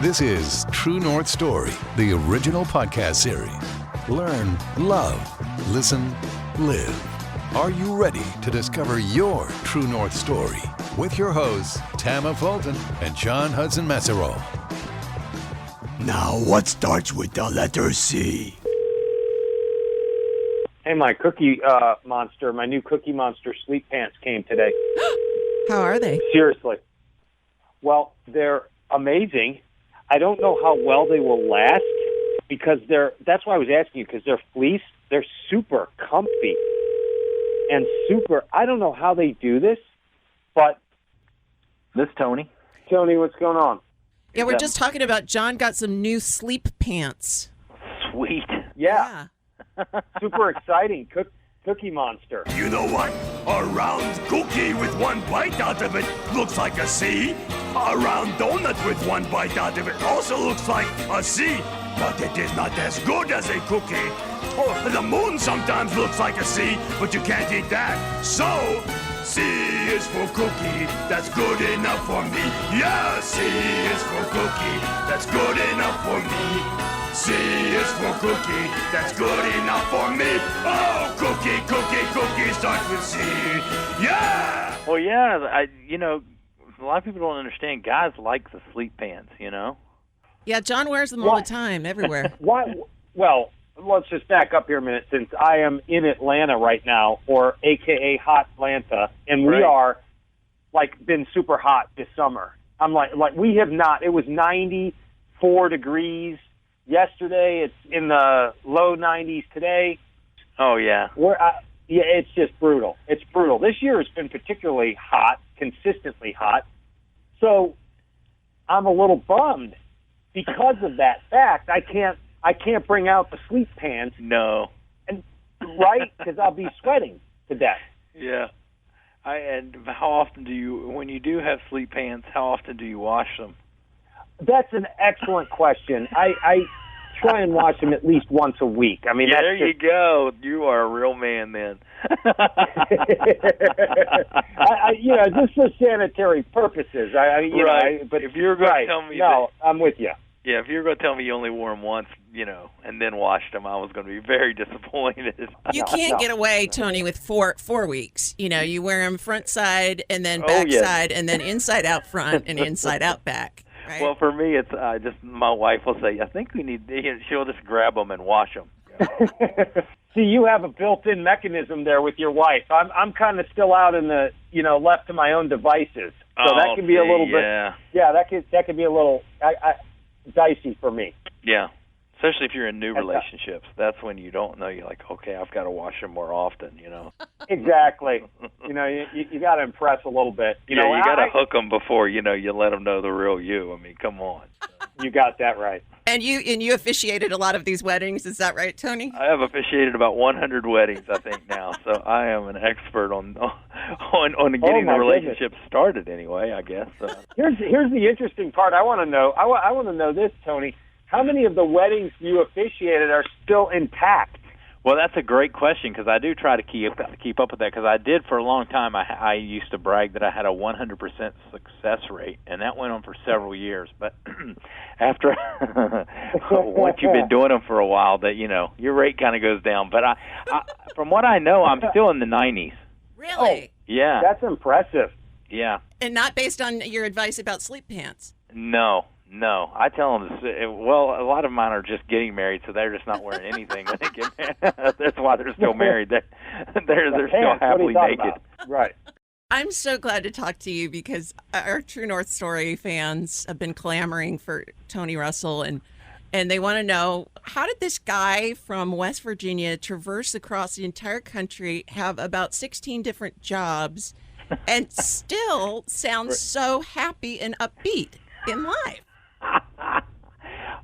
This is True North Story, the original podcast series. Learn, love, listen, live. Are you ready to discover your True North Story? With your hosts, Tama Fulton and John Hudson Messerol. Now, what starts with the letter C? Hey, my Cookie Monster, my new Cookie Monster sleep pants came today. How are they? Seriously. Well, they're amazing. I don't know how well they will last because that's why I was asking you, because they're fleece. They're super comfy and I don't know how they do this, but. This is Tony. Tony, what's going on? Yeah, we're just talking about John got some new sleep pants. Sweet. Yeah. Super exciting. Cookie Monster. You know what? A round cookie with one bite out of it looks like a C. A round donut with one bite out of it also looks like a C. But it is not as good as a cookie. Oh, the moon sometimes looks like a C, but you can't eat that. So, C is for cookie. That's good enough for me. Yeah, C is for cookie. That's good enough for me. C is for cookie, that's good enough for me. Oh, cookie, starts with C. Yeah! Well, yeah, a lot of people don't understand. Guys like the sleep pants, Yeah, John wears them all the time, everywhere. Why? Well, let's just back up here a minute, since I am in Atlanta right now, or AKA Hot Atlanta, and we are, been super hot this summer. I'm like we have not. It was 94 degrees. Yesterday, it's in the low 90s today. Oh, yeah. It's just brutal. It's brutal. This year has been particularly hot, consistently hot. So I'm a little bummed because of that fact. I can't bring out the sleep pants. No. And right? Because I'll be sweating to death. Yeah. And how often when you do have sleep pants, how often do you wash them? That's an excellent question. I try and wash them at least once a week. I mean, yeah, there you go. You are a real man then. Just for sanitary purposes. But if you're going to tell me I'm with you. Yeah, if you're going to tell me you only wore them once, and then washed them, I was going to be very disappointed. You can't get away, Tony, with 4 weeks. You wear them front side and then back side and then inside out front and inside out back. Right. Well, for me, it's just my wife will say, I think we need, she'll just grab them and wash them. See, you have a built-in mechanism there with your wife. I'm kind of still out in the, left to my own devices. So that can be a little bit, that could be a little dicey for me. Yeah. Especially if you're in new relationships. That's when you don't know. You're like, okay, I've got to wash them more often, Exactly. You got to impress a little bit. You got to hook them before, you let them know the real you. I mean, come on. You got that right. And you officiated a lot of these weddings. Is that right, Tony? I have officiated about 100 weddings, I think, now. So I am an expert on getting the relationship started anyway, I guess. Here's the interesting part I want to know. I want to know this, Tony. How many of the weddings you officiated are still intact? Well, that's a great question because I do try to keep up with that because I did for a long time. I used to brag that I had a 100% success rate, and that went on for several years. But after once you've been doing them for a while, that your rate kind of goes down. But I from what I know, I'm still in the 90s. Really? Yeah. That's impressive. Yeah. And not based on your advice about sleep pants. No, I tell them, a lot of mine are just getting married, so they're just not wearing anything when they get married. That's why they're still married. They're still happily naked. Right. I'm so glad to talk to you because our True North Story fans have been clamoring for Tony Russell, and they want to know, how did this guy from West Virginia traverse across the entire country, have about 16 different jobs, and still sound so happy and upbeat in life?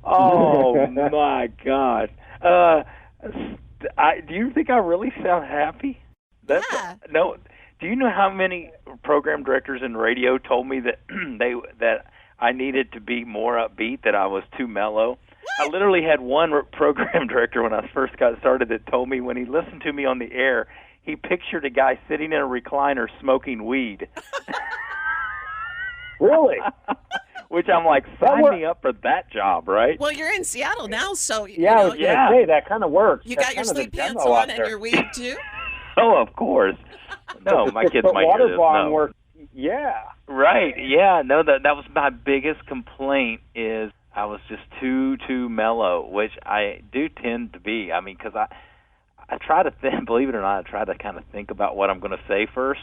Oh, my God. Do you think I really sound happy? No. Do you know how many program directors in radio told me that that I needed to be more upbeat, that I was too mellow? What? I literally had one program director when I first got started that told me when he listened to me on the air, he pictured a guy sitting in a recliner smoking weed. Really? Which I'm like, sign me up for that job, right? Well, you're in Seattle now, so I was going to say that kind of works. You That's got your kind of the sleep pants demo out on and there. your weed too. Oh, of course. No, my kids But might hear this. water bong No. works. Yeah. Right. Yeah. No, that was my biggest complaint is I was just too mellow, which I do tend to be. I mean, because I try to think, believe it or not, I try to kind of think about what I'm going to say first.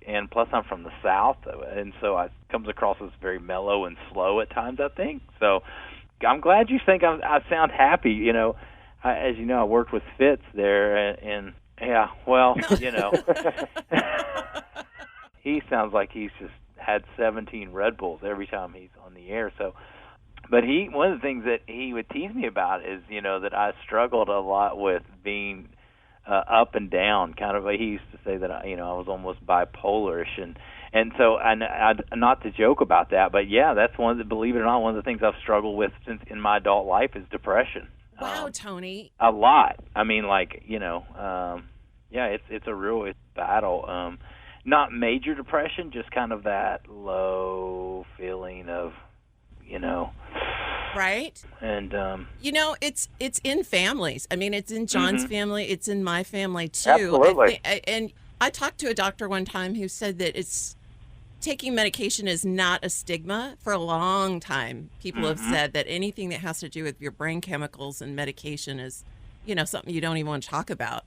And plus I'm from the South, and so it comes across as very mellow and slow at times, I think. So I'm glad you think I sound happy. You know, as you know, I worked with Fitz there, and yeah, well, you know, he sounds like he's just had 17 Red Bulls every time he's on the air. So, but one of the things that he would tease me about is, you know, that I struggled a lot with being up and down, kind of. He used to say that I was almost bipolarish, and so I not to joke about that, but yeah, that's believe it or not, one of the things I've struggled with since in my adult life is depression. Wow, Tony. A lot. I mean, like, you know, yeah, it's a real battle. Not major depression, just kind of that low feeling of, you know. Right. And you know, it's in families. I mean, it's in John's family. It's in my family too. Absolutely. And I talked to a doctor one time who said that taking medication is not a stigma. For a long time, people have said that anything that has to do with your brain chemicals and medication is, you know, something you don't even want to talk about.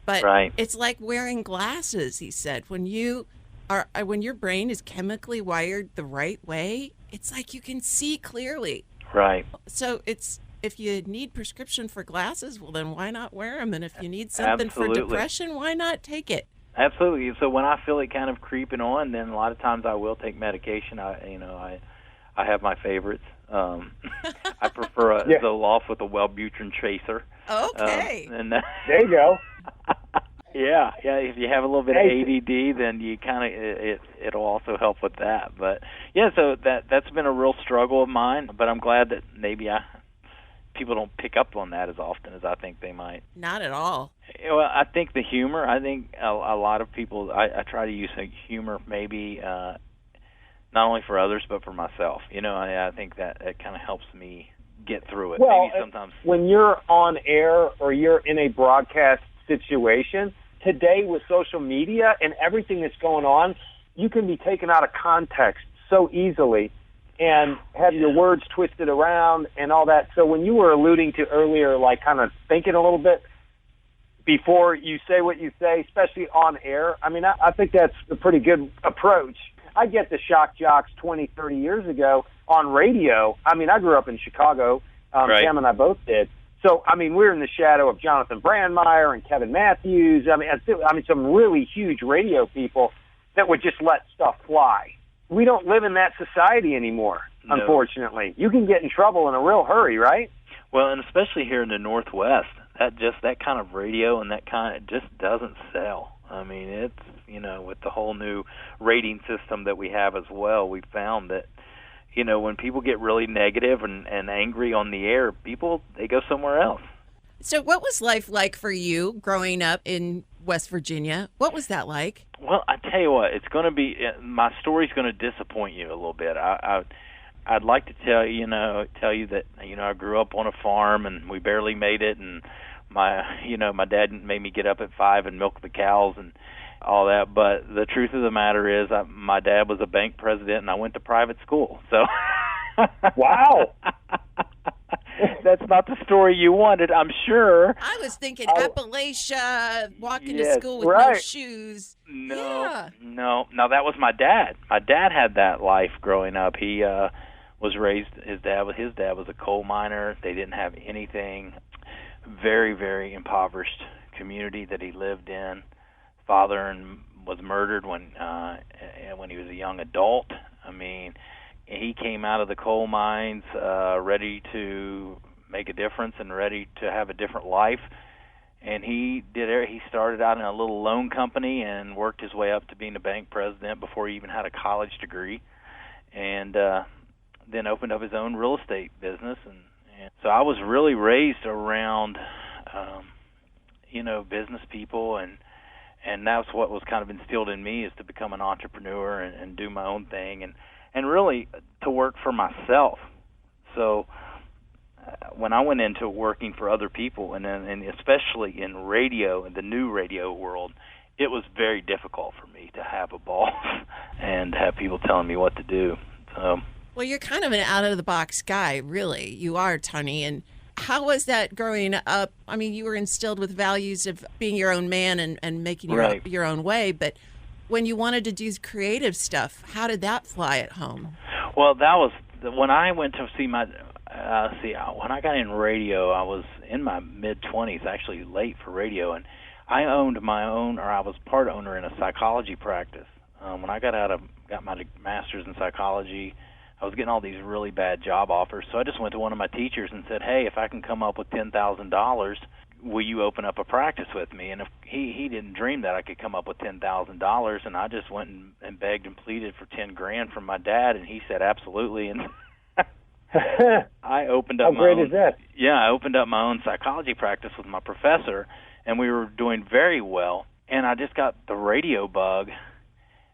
But it's like wearing glasses, he said. When your brain is chemically wired the right way, it's like you can see clearly. Right. So if you need prescription for glasses, well, then why not wear them? And if you need something for depression, why not take it? Absolutely. So when I feel it kind of creeping on, then a lot of times I will take medication. I have my favorites. I prefer a Zoloft with a Wellbutrin chaser. Okay. There you go. Yeah. If you have a little bit of ADD, then you kind of it'll also help with that. But yeah, so that's been a real struggle of mine. But I'm glad that maybe people don't pick up on that as often as I think they might. Not at all. Well, I think the humor. I think a lot of people. I try to use humor maybe not only for others but for myself. You know, I think that it kind of helps me get through it. Well, maybe sometimes when you're on air or you're in a broadcast situation, today with social media and everything that's going on, you can be taken out of context so easily and have your words twisted around and all that. So when you were alluding to earlier, like kind of thinking a little bit before you say what you say, especially on air, I mean, I think that's a pretty good approach. I get the shock jocks 20, 30 years ago on radio. I mean, I grew up in Chicago. Cam and I both did. So, I mean, we're in the shadow of Jonathan Brandmeier and Kevin Matthews. I mean, some really huge radio people that would just let stuff fly. We don't live in that society anymore, unfortunately. You can get in trouble in a real hurry, right? Well, and especially here in the Northwest, that kind of radio and that kind of just doesn't sell. I mean, it's, you know, with the whole new rating system that we have as well, we found that, you know, when people get really negative and angry on the air, they go somewhere else. So what was life like for you growing up in West Virginia? What was that like? Well, I tell you what, it's going to be, my story's going to disappoint you a little bit. I'd like to tell you that, you know, I grew up on a farm and we barely made it, and my dad made me get up at 5 and milk the cows and all that, but the truth of the matter is my dad was a bank president and I went to private school. So wow. That's not the story you wanted, I'm sure. I was thinking Appalachia, walking to school with no shoes. No, that was my dad. My dad had that life growing up. He was raised, his dad was a coal miner. They didn't have anything. Very, very impoverished community that he lived in. Father was murdered when he was a young adult. I mean, he came out of the coal mines ready to make a difference and ready to have a different life. And he started out in a little loan company and worked his way up to being a bank president before he even had a college degree, and then opened up his own real estate business. And so I was really raised around, business people, and that's what was kind of instilled in me, is to become an entrepreneur and do my own thing. And and really to work for myself. So when I went into working for other people, and especially in radio, in the new radio world, it was very difficult for me to have a boss and have people telling me what to do. So, well, you're kind of an out-of-the-box guy, really. You are, Tony. And how was that growing up? I mean, you were instilled with values of being your own man and making your own way, but when you wanted to do creative stuff, how did that fly at home? Well, that was when I went to see my when I got in radio, I was in my mid-20s, actually late for radio, and I owned my own, or I was part owner in a psychology practice. When I got my master's in psychology, I was getting all these really bad job offers, so I just went to one of my teachers and said, hey, if I can come up with $10,000, will you open up a practice with me? And if he didn't dream that I could come up with $10,000, and I just went and begged and pleaded for $10,000 from my dad, and he said absolutely. And I opened up How great is that? Yeah, I opened up my own psychology practice with my professor, and we were doing very well. And I just got the radio bug,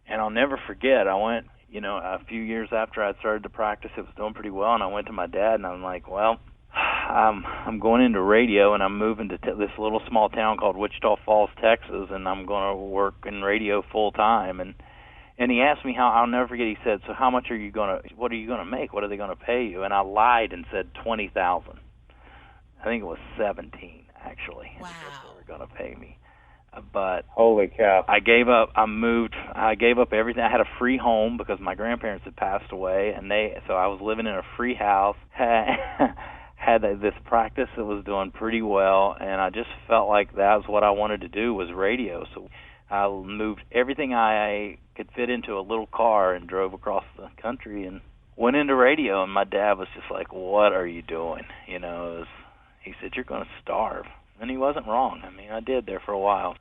and I'll never forget. I went, a few years after I started to practice, it was doing pretty well, and I went to my dad, and I'm like, well, I'm going into radio, and I'm moving to this little small town called Wichita Falls, Texas, and I'm going to work in radio full time. And he asked me I'll never forget, he said, so what are you going to make? What are they going to pay you? And I lied and said $20,000. I think it was 17, actually. Wow. That's what they were going to pay me. But holy cow. I gave up everything. I had a free home because my grandparents had passed away, and so I was living in a free house, had this practice that was doing pretty well, and I just felt like that was what I wanted to do, was radio. So I moved everything I could fit into a little car and drove across the country and went into radio. And my dad was just like, what are you doing? He said, you're going to starve. And he wasn't wrong. I mean, I did there for a while.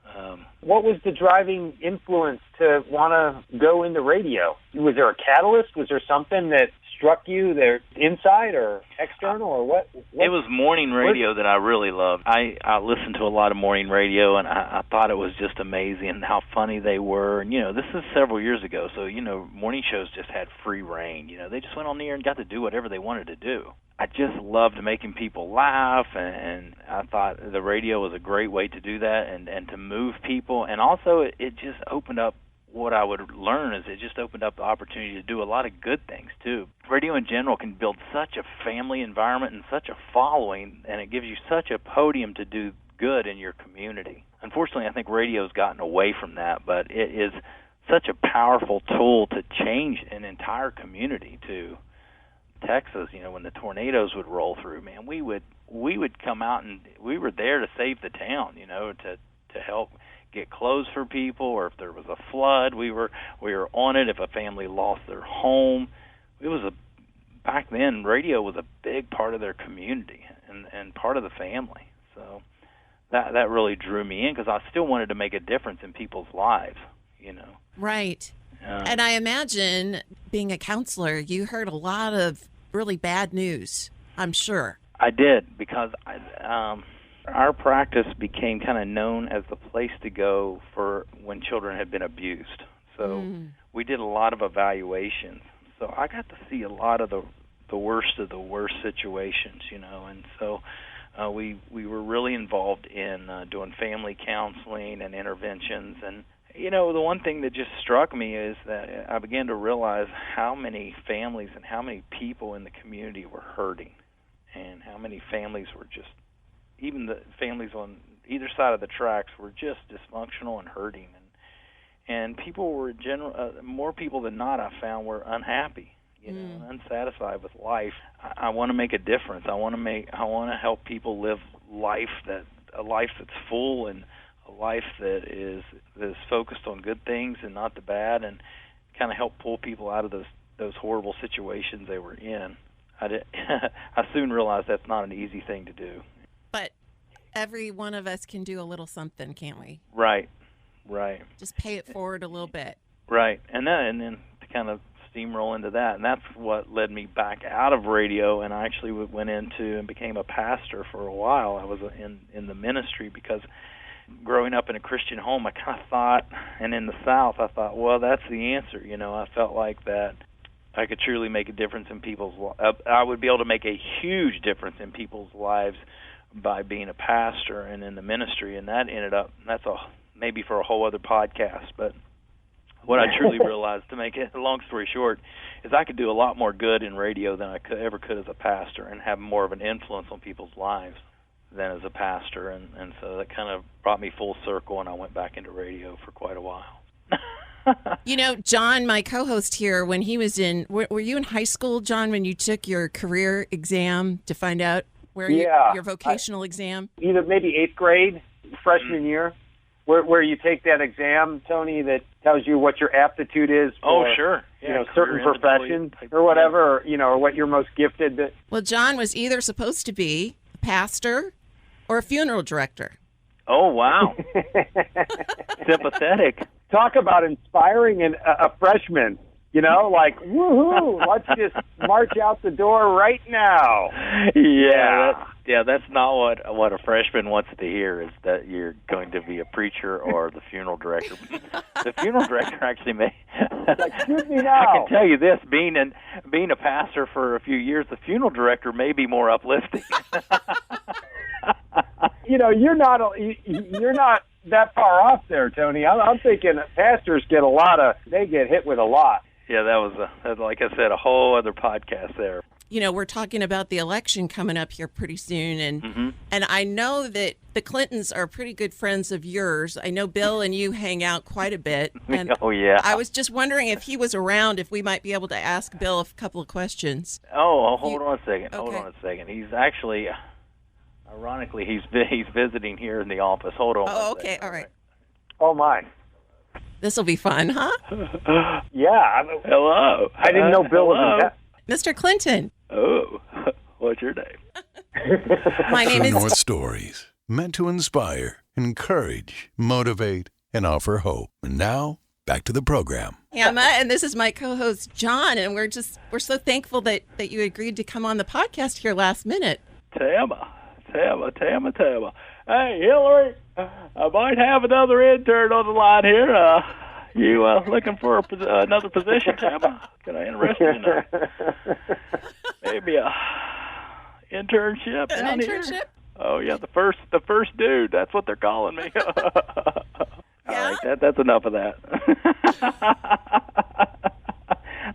What was the driving influence to want to go into radio? Was there a catalyst? Was there something that struck you there, inside or external, or what? It was morning radio that I really loved. I listened to a lot of morning radio, and I thought it was just amazing how funny they were. And, this is several years ago, so, morning shows just had free reign. They just went on the air and got to do whatever they wanted to do. I just loved making people laugh, and I thought the radio was a great way to do that and to move people. And also it just opened up what I would learn is it just opened up the opportunity to do a lot of good things, too. Radio in general can build such a family environment and such a following, and it gives you such a podium to do good in your community. Unfortunately, I think radio's gotten away from that, but it is such a powerful tool to change an entire community, too. Texas, when the tornadoes would roll through, man, we would come out, and we were there to save the town, to help get clothes for people, or if there was a flood, we were on it. If a family lost their home, back then radio was a big part of their community and part of the family. So that really drew me in because I still wanted to make a difference in people's lives, Right. And I imagine being a counselor, you heard a lot of really bad news, I'm sure. I did, because our practice became kind of known as the place to go for when children had been abused. So we did a lot of evaluations. So I got to see a lot of the worst of the worst situations, and so we were really involved in doing family counseling and interventions. And the one thing that just struck me is that I began to realize how many families and how many people in the community were hurting, and how many families were just, even the families on either side of the tracks, were just dysfunctional and hurting. And people were more people than not, I found, were unhappy, unsatisfied with life. I want to make a difference. I want to help people live a life that's full, and a life that is focused on good things and not the bad, and kind of help pull people out of those horrible situations they were in. I soon realized that's not an easy thing to do. But every one of us can do a little something, can't we? Right. Just pay it forward a little bit. Right, and then to kind of steamroll into that, and that's what led me back out of radio, and I actually went into and became a pastor for a while. I was in the ministry because growing up in a Christian home, I kind of thought, and in the South, I thought, well, that's the answer. I felt like that I could truly make a difference in people's I would be able to make a huge difference in people's lives by being a pastor and in the ministry, and that ended up, maybe for a whole other podcast, but what I truly realized, to make it a long story short, is I could do a lot more good in radio than I ever could as a pastor, and have more of an influence on people's lives than as a pastor, and so that kind of brought me full circle, and I went back into radio for quite a while. You know, John, my co-host here, when he was were you in high school, John, when you took your career exam to find out your vocational exam? Either maybe 8th grade, freshman year, where you take that exam, Tony, that tells you what your aptitude is for, sure. certain professions or whatever, or what you're most gifted at. Well, John was either supposed to be a pastor or a funeral director. Oh, wow. Sympathetic. Talk about inspiring a freshman, like, woohoo, let's just march out the door right now. Yeah, that's not what a freshman wants to hear, is that you're going to be a preacher or the funeral director. The funeral director actually may. Excuse me now. I can tell you this, being a pastor for a few years, the funeral director may be more uplifting. You're not that far off there, Tony. I'm thinking pastors get hit with a lot. Yeah, that was, like I said, a whole other podcast there. We're talking about the election coming up here pretty soon, and I know that the Clintons are pretty good friends of yours. I know Bill and you hang out quite a bit. And oh, yeah. I was just wondering if he was around, if we might be able to ask Bill a couple of questions. Oh, hold on a second. Okay. Hold on a second. He's actually, ironically, he's visiting here in the office. Hold on. Oh, okay. All right. Oh, my. This will be fun, huh? Yeah. Hello. I didn't know Bill was in that. Mr. Clinton. Oh, what's your name? My name True is... North Stories, meant to inspire, encourage, motivate, and offer hope. And now, back to the program. Emma, and this is my co-host, John, and we're so thankful that you agreed to come on the podcast here last minute. Tama. Hey, Hillary, I might have another intern on the line here. You looking for another position, Tama? Can I interest you in maybe a internship? An internship? Here? Oh yeah, the first dude. That's what they're calling me. Yeah? All right, that's enough of that.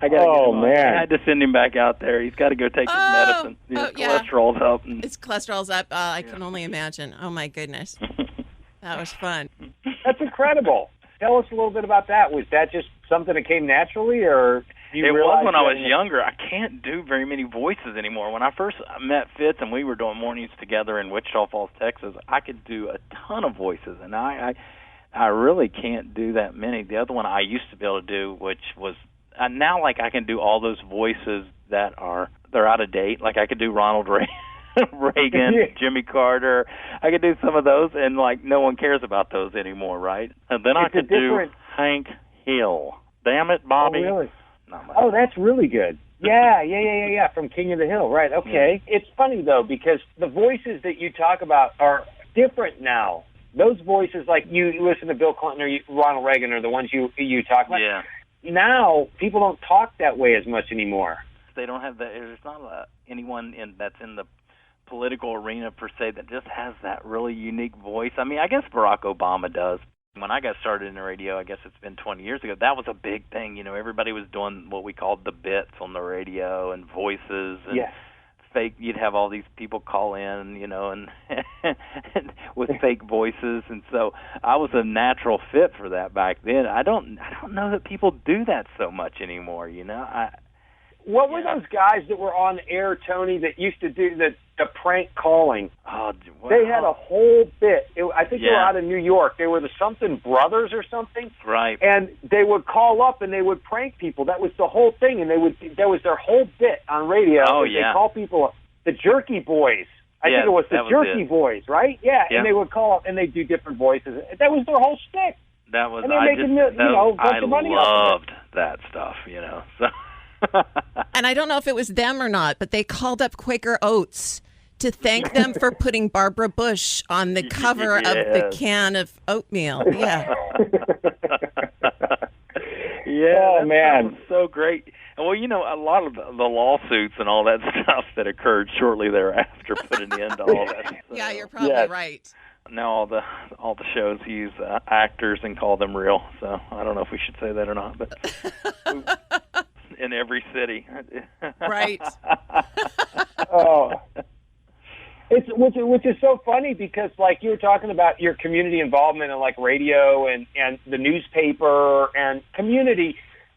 I gotta get him man! I had to send him back out there. He's got to go take his medicine. His cholesterol's up. His cholesterol's up. I can only imagine. Oh my goodness, that was fun. That's incredible. Tell us a little bit about that. Was that just something that came naturally, or it was when I was younger? I can't do very many voices anymore. When I first met Fitz and we were doing mornings together in Wichita Falls, Texas, I could do a ton of voices, and I really can't do that many. The other one I used to be able to do, which was now like I can do all those voices they're out of date. Like I could do Ronald Reagan, Jimmy Carter. I could do some of those, and like no one cares about those anymore, right? And then I could do Hank Hill. Damn it, Bobby. Oh, really? Oh, that's really good. Yeah. From King of the Hill, right? Okay. Yeah. It's funny though, because the voices that you talk about are different now. Those voices, like you listen to Bill Clinton or Ronald Reagan, are the ones you talk about. Yeah. Now people don't talk that way as much anymore. They don't have that. There's not anyone that's in the political arena per se that just has that really unique voice. I mean, I guess Barack Obama does. When I got started in the radio, I guess it's been 20 years ago, that was a big thing. Everybody was doing what we called the bits on the radio and voices and fake. You'd have all these people call in, and with fake voices, and so I was a natural fit for that back then. I don't know that people do that so much anymore. What were those guys that were on air, Tony, that used to do the prank calling? Oh, wow. They had a whole bit. I think they were out of New York. They were the something brothers or something. Right. And they would call up and they would prank people. That was the whole thing. And that was their whole bit on radio. Oh, yeah. They call people the Jerky Boys. I think it was the Jerky Boys, right? Yeah. And they would call up and they'd do different voices. That was their whole shtick. That was. And they're making a bunch of money off of it. I loved that stuff. So. And I don't know if it was them or not, but they called up Quaker Oats to thank them for putting Barbara Bush on the cover of the can of oatmeal. Yeah. Oh, man. That was so great. Well, a lot of the lawsuits and all that stuff that occurred shortly thereafter put an end to all that. So, yeah, you're probably right. Now all the shows use actors and call them real. So I don't know if we should say that or not, but in every city, right? Oh, it's which is so funny because like you were talking about your community involvement in like radio and the newspaper and community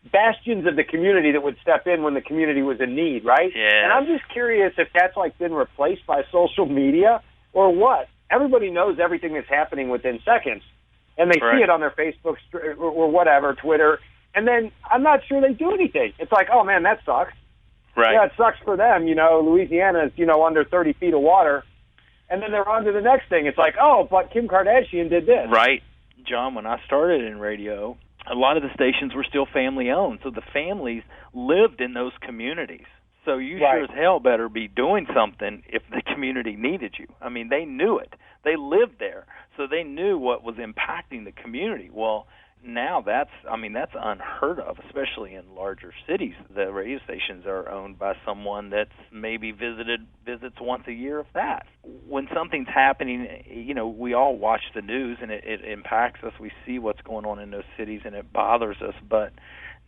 bastions of the community that would step in when the community was in need, right? Yeah. And I'm just curious if that's like been replaced by social media or what. Everybody knows everything that's happening within seconds, and they see it on their Facebook or whatever, Twitter, and then I'm not sure they do anything. It's like, oh, man, that sucks. Right. Yeah, it sucks for them. Louisiana's, under 30 feet of water, and then they're on to the next thing. It's like, oh, but Kim Kardashian did this. Right. John, when I started in radio, a lot of the stations were still family-owned, so the families lived in those communities. So you sure as hell better be doing something if the community needed you. I mean, they knew it. They lived there, so they knew what was impacting the community. Well, now that's unheard of, especially in larger cities. The radio stations are owned by someone that's maybe visits once a year, if that. When something's happening, we all watch the news, and it impacts us. We see what's going on in those cities, and it bothers us, but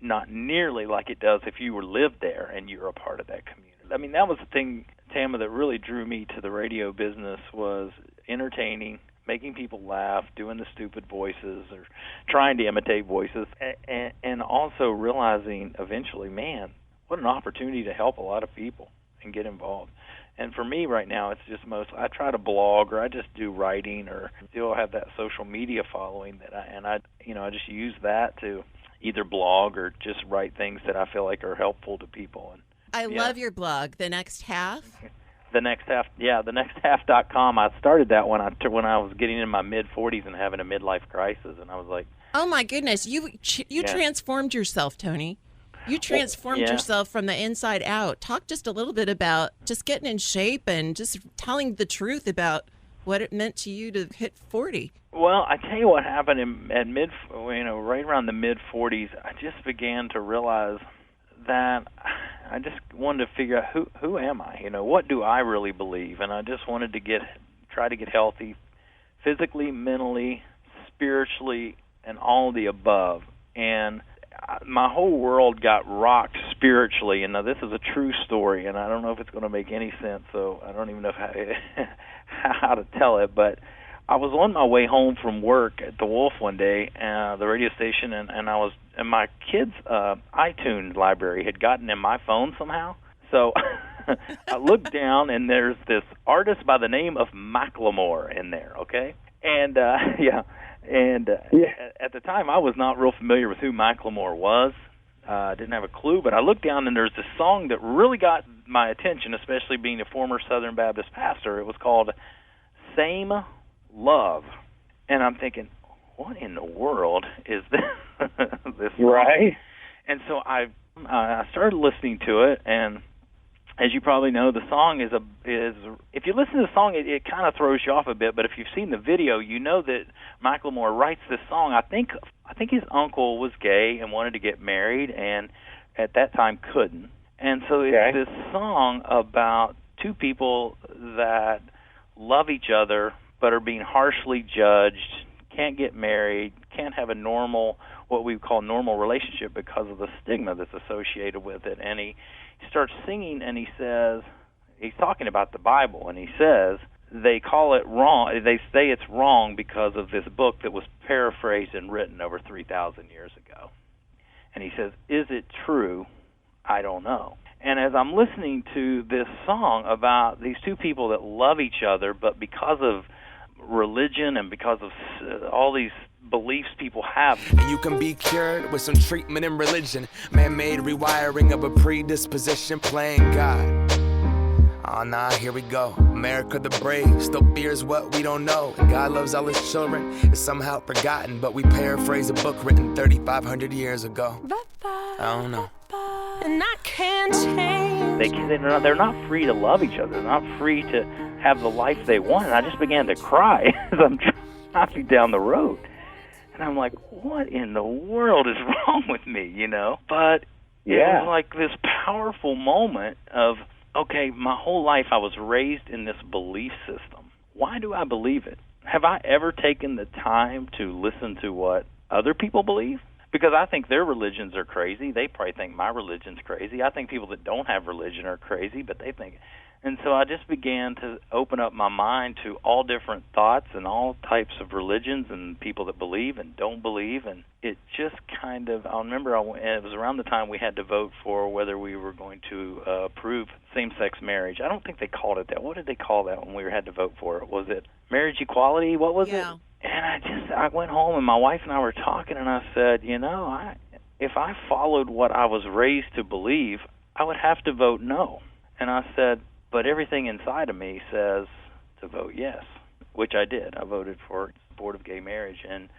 not nearly like it does if you lived there and you're a part of that community. I mean, that was the thing, Tama, that really drew me to the radio business was entertaining, making people laugh, doing the stupid voices or trying to imitate voices, and also realizing eventually, man, what an opportunity to help a lot of people and get involved. And for me right now, it's just I try to blog or I just do writing or still have that social media following I just use that to either blog or just write things that I feel like are helpful to people. And I love your blog, The Next Half. The Next Half, thenexthalf.com. I started that when I was getting in my mid-40s and having a midlife crisis, and I was like, oh my goodness, you transformed yourself, Tony. You transformed yourself from the inside out. Talk just a little bit about just getting in shape and just telling the truth about what it meant to you to hit 40. Well, I tell you what happened right around the mid-40s. I just began to realize that I just wanted to figure out who am I? What do I really believe? And I just wanted to try to get healthy, physically, mentally, spiritually, and all the above. And my whole world got rocked spiritually. And now this is a true story, and I don't know if it's going to make any sense, so I don't even know how to tell it, but I was on my way home from work at the Wolf one day, the radio station, and my kids' iTunes library had gotten in my phone somehow. So I looked down, and there's this artist by the name of Macklemore in there, okay? And, at the time, I was not real familiar with who Macklemore was. I didn't have a clue, but I looked down, and there's this song that really got my attention, especially being a former Southern Baptist pastor. It was called Same Love. And I'm thinking, what in the world is this song? Right. And so I started listening to it, and as you probably know, the song is if you listen to the song, it kind of throws you off a bit, but if you've seen the video, you know that Macklemore writes this song. I think his uncle was gay and wanted to get married, and at that time couldn't. And so it's this song about two people that love each other but are being harshly judged, can't get married, can't have a normal, what we call normal relationship because of the stigma that's associated with it. And he starts singing, and he says, he's talking about the Bible, and he says, they call it wrong, they say it's wrong because of this book that was paraphrased and written over 3,000 years ago. And he says, is it true? I don't know. And as I'm listening to this song about these two people that love each other, but because of religion and because of all these beliefs people have. And you can be cured with some treatment in religion. Man-made rewiring of a predisposition playing God. Oh, nah, here we go. America the brave still fears what we don't know. And God loves all his children. It's somehow forgotten, but we paraphrase a book written 3,500 years ago. I don't know. And I can't change. They're not free to love each other. They're not free to have the life they want. And I just began to cry as I'm driving down the road. And I'm like, what in the world is wrong with me, But Yeah. It was like this powerful moment of, okay, my whole life I was raised in this belief system. Why do I believe it? Have I ever taken the time to listen to what other people believe? Because I think their religions are crazy. They probably think my religion's crazy. I think people that don't have religion are crazy, but they think. And so I just began to open up my mind to all different thoughts and all types of religions and people that believe and don't believe. And it just kind of, I remember it was around the time we had to vote for whether we were going to approve same-sex marriage. I don't think they called it that. What did they call that when we had to vote for it? Was it marriage equality? What was it? And I went home, and my wife and I were talking, and I said, if I followed what I was raised to believe, I would have to vote no. And I said, but everything inside of me says to vote yes, which I did. I voted for support of gay marriage. And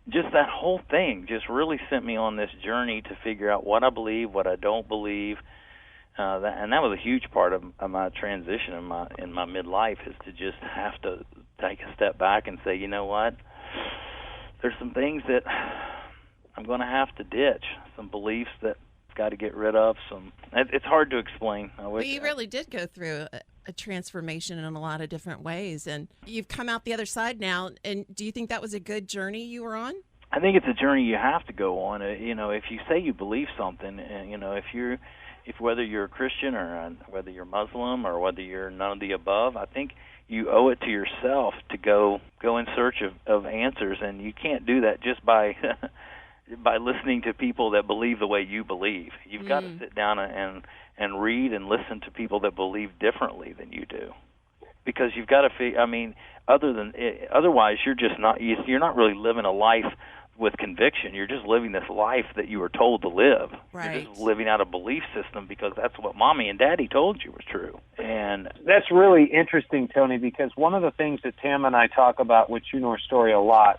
just that whole thing just really sent me on this journey to figure out what I believe, what I don't believe. And that was a huge part of my transition in my midlife, is to just have to take a step back and say, you know what, there's some things that I'm going to have to ditch, some beliefs that I've got to get rid of. It's hard to explain. But you really did go through a transformation in a lot of different ways, and you've come out the other side now. And do you think that was a good journey you were on? I think it's a journey you have to go on. If you say you believe something, if whether you're a Christian or whether you're Muslim or whether you're none of the above, I think you owe it to yourself to go in search of answers, and you can't do that just by by listening to people that believe the way you believe. You've got to sit down and read and listen to people that believe differently than you do, because you've got to otherwise you're not really living a life with conviction. You're just living this life that you were told to live. Right. You're just living out a belief system because that's what Mommy and Daddy told you was true. And that's really interesting, Tony, because one of the things that Tam and I talk about with True North Story a lot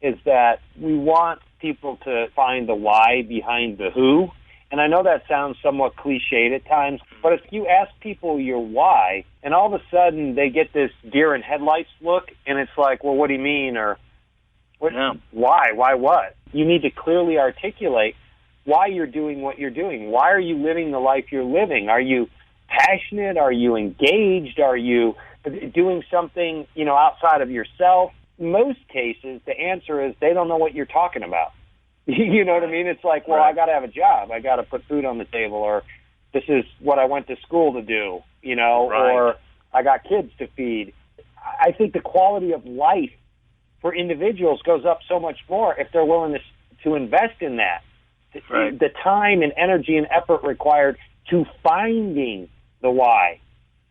is that we want people to find the why behind the who. And I know that sounds somewhat cliched at times, but if you ask people your why, and all of a sudden they get this deer in headlights look, and it's like, well, what do you mean? Or why? Why what? You need to clearly articulate why you're doing what you're doing. Why are you living the life you're living? Are you passionate? Are you engaged? Are you doing something, outside of yourself? In most cases, the answer is they don't know what you're talking about. You know what I mean? It's like, well, I got to have a job. I got to put food on the table, or this is what I went to school to do, or I got kids to feed. I think the quality of life for individuals goes up so much more if they're willing to invest in that. Right. The time and energy and effort required to finding the why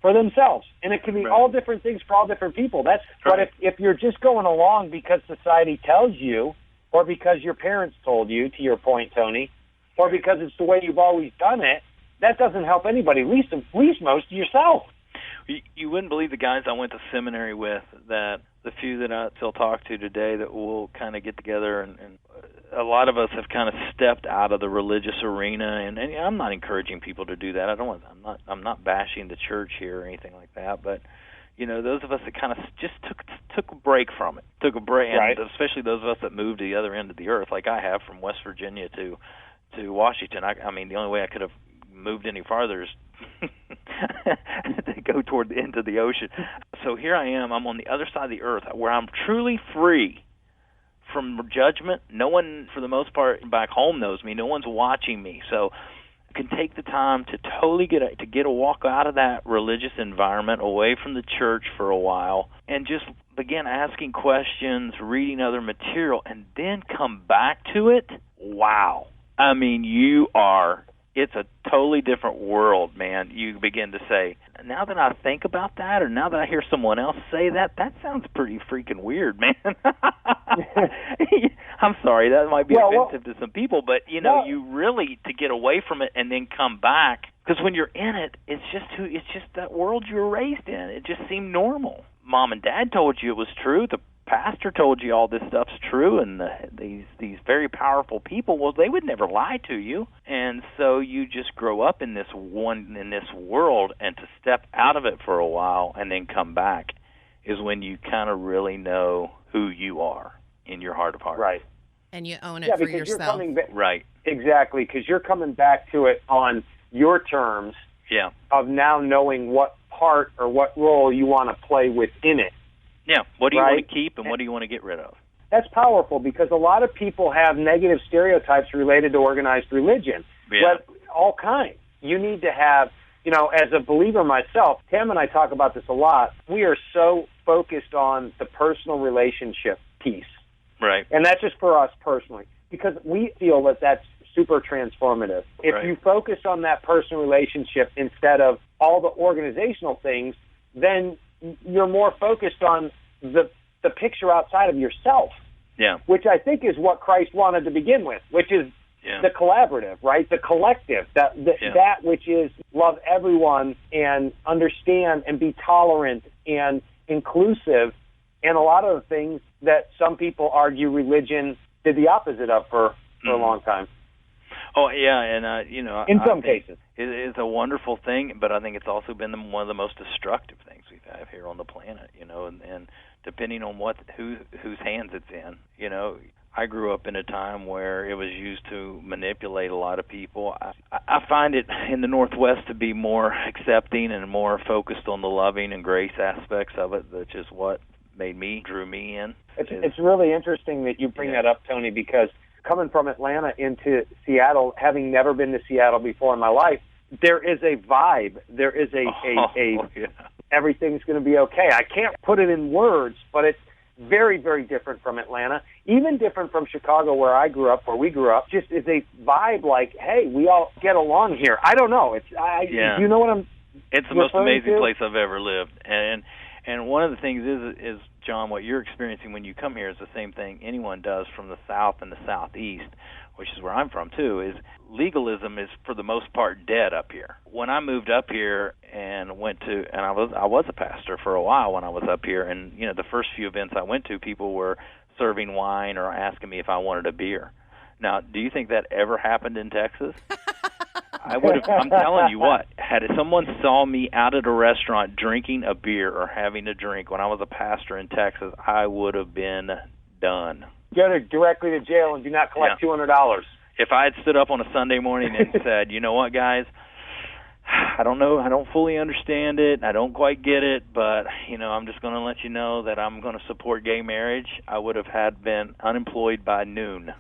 for themselves. And it can be all different things for all different people. But if you're just going along because society tells you, or because your parents told you, to your point, Tony, or because it's the way you've always done it, that doesn't help anybody, least most yourself. You wouldn't believe the guys I went to seminary with, that the few that I still talk to today, that we'll kind of get together, and a lot of us have kind of stepped out of the religious arena, and I'm not encouraging people to do that. I'm not bashing the church here or anything like that, but those of us that kind of just took a break from it, and especially those of us that moved to the other end of the earth, like I have, from West Virginia to Washington. I mean, the only way I could have moved any farther is to go toward the end of the ocean. So here I am. I'm on the other side of the earth, where I'm truly free from judgment. No one, for the most part, back home knows me. No one's watching me. So I can take the time to totally get a walk out of that religious environment, away from the church for a while, and just begin asking questions, reading other material, and then come back to it. Wow. I mean, it's a totally different world, man. You begin to say, now that I think about that, or now that I hear someone else say that sounds pretty freaking weird, man. I'm sorry, that might be offensive to some people, but, you really, to get away from it and then come back, because when you're in it, it's just that world you were raised in. It just seemed normal. Mom and Dad told you it was true. The pastor told you all this stuff's true, and these very powerful people, well, they would never lie to you. And so you just grow up in this world, and to step out of it for a while and then come back is when you kind of really know who you are in your heart of hearts. Right. And you own it yeah, for because yourself. You're coming Right. Exactly, because you're coming back to it on your terms of now knowing what part or what role you want to play within it. Yeah. What do you right? want to keep and what do you want to get rid of? That's powerful because a lot of people have negative stereotypes related to organized religion. Yeah. But all kinds. You need to have, as a believer myself, Tim and I talk about this a lot. We are so focused on the personal relationship piece. Right. And that's just for us personally, because we feel that that's super transformative. If you focus on that personal relationship instead of all the organizational things, then you're more focused on the picture outside of yourself. Yeah. Which I think is what Christ wanted to begin with, which is the collaborative, right? The collective, that which is love everyone and understand and be tolerant and inclusive, and a lot of the things that some people argue religion did the opposite of for a long time. Oh, yeah, and, in some cases. It is a wonderful thing, but I think it's also been one of the most destructive things we've had here on the planet, and depending on whose hands it's in. I grew up in a time where it was used to manipulate a lot of people. I find it in the Northwest to be more accepting and more focused on the loving and grace aspects of it, which is what drew me in. It's really interesting that you bring that up, Tony, because coming from Atlanta into Seattle, having never been to Seattle before in my life, there is a vibe. There is everything's going to be okay. I can't put it in words, but it's very, very different from Atlanta, even different from Chicago, where we grew up. Just is a vibe like, hey, we all get along here. I don't know. You know what I'm It's the most amazing place I've ever lived. And one of the things is, John, what you're experiencing when you come here is the same thing anyone does from the South and the Southeast, which is where I'm from too, is legalism is for the most part dead up here. When I moved up here and I was a pastor for a while when I was up here, and the first few events I went to, people were serving wine or asking me if I wanted a beer. Now, do you think that ever happened in Texas? I'm telling you what, had someone saw me out at a restaurant drinking a beer or having a drink when I was a pastor in Texas, I would have been done. Go directly to jail and do not collect $200. If I had stood up on a Sunday morning and said, you know what, guys, I don't know, I don't fully understand it, I don't quite get it, but, I'm just going to let you know that I'm going to support gay marriage, I would have been unemployed by noon.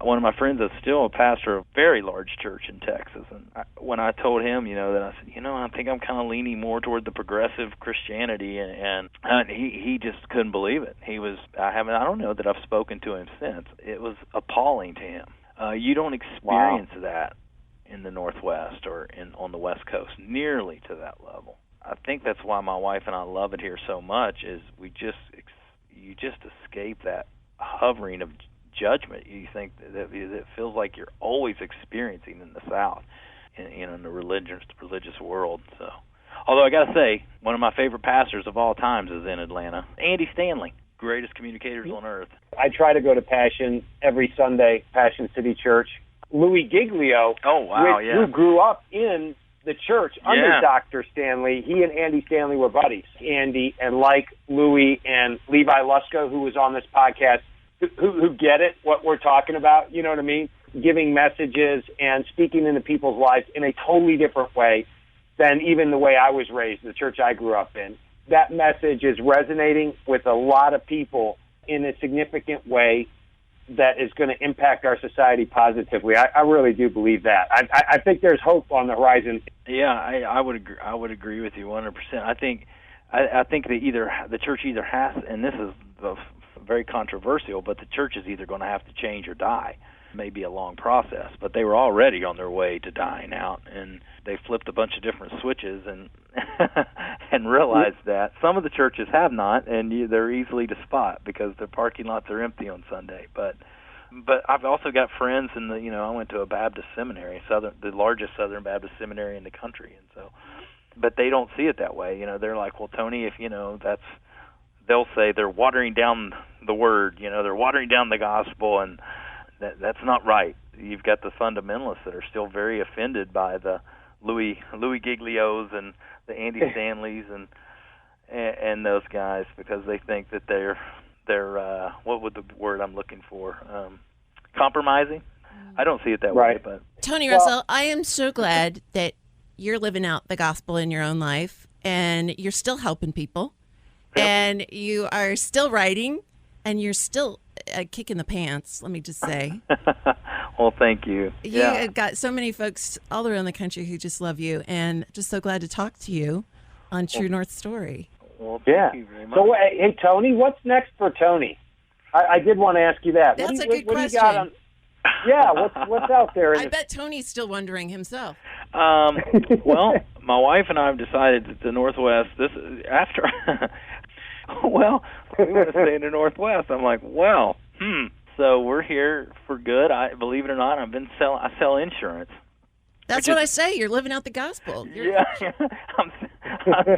One of my friends is still a pastor of a very large church in Texas, and when I told him, that I said, I think I'm kind of leaning more toward the progressive Christianity, and he just couldn't believe it. I don't know that I've spoken to him since. It was appalling to him. You don't experience that in the Northwest or on the West Coast nearly to that level. I think that's why my wife and I love it here so much. Is you just escape that hovering of judgment. You think that it feels like you're always experiencing in the South, in the religious world. So, although I got to say, one of my favorite pastors of all times is in Atlanta, Andy Stanley, greatest communicators on earth. I try to go to Passion every Sunday, Passion City Church. Louis Giglio, who grew up in the church under Dr. Stanley. He and Andy Stanley were buddies. Andy and like Louis and Levi Lusko, who was on this podcast, who get it, what we're talking about, you know what I mean? Giving messages and speaking into people's lives in a totally different way than even the way I was raised, the church I grew up in. That message is resonating with a lot of people in a significant way that is going to impact our society positively. I really do believe that. I think there's hope on the horizon. Yeah, I would agree with you 100%. I think that the church either has, and this is very controversial, but the church is either going to have to change or die. It may be a long process, but they were already on their way to dying out, and they flipped a bunch of different switches and and realized that some of the churches have not, and they're easily to spot because their parking lots are empty on Sunday. But I've also got friends in I went to a Baptist seminary, the largest Southern Baptist seminary in the country, and so, but they don't see it that way. They're like, well, Tony, if they'll say they're watering down the word, they're watering down the gospel, and that's not right. You've got the fundamentalists that are still very offended by the Louis Giglios and the Andy Stanleys and those guys because they think that what would the word I'm looking for? Compromising. I don't see it that way, but Tony Russell, I am so glad that you're living out the gospel in your own life, and you're still helping people, and you are still writing, and you're still kicking the pants. Let me just say. Well, thank you. You got so many folks all around the country who just love you, and just so glad to talk to you on True North Story. Well, thank you very much. So, hey, Tony, what's next for Tony? I did want to ask you that. That's a good question. What do you got on? Yeah, what's out there? I bet Tony's still wondering himself. Well, my wife and I have decided that the Northwest. This after. Well, we want to stay in the Northwest. I'm like, well, So we're here for good. Believe it or not, I sell insurance. That's what I say. You're living out the gospel. Yeah, I'm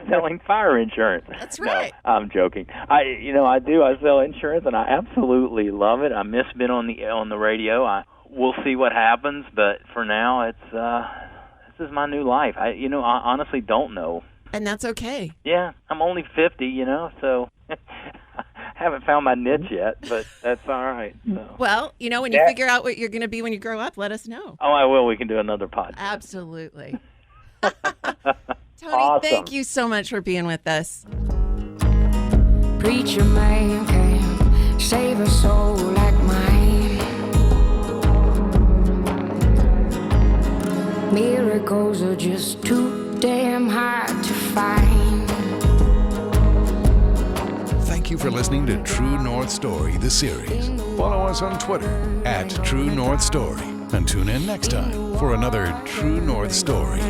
selling fire insurance. That's right. No, I'm joking. I do. I sell insurance, and I absolutely love it. I miss being on the radio. We'll see what happens, but for now, this is my new life. I honestly don't know. And that's okay. Yeah, I'm only 50, so haven't found my niche yet, but that's all right. So. Well, when you figure out what you're going to be when you grow up, let us know. Oh, I will. We can do another podcast. Absolutely. Tony, thank you so much for being with us. Preacher man can save a soul like mine. Miracles are just too damn hard to find. Thank you for listening to True North Story, the series. Follow us on Twitter @True North Story. And tune in next time for another True North Story.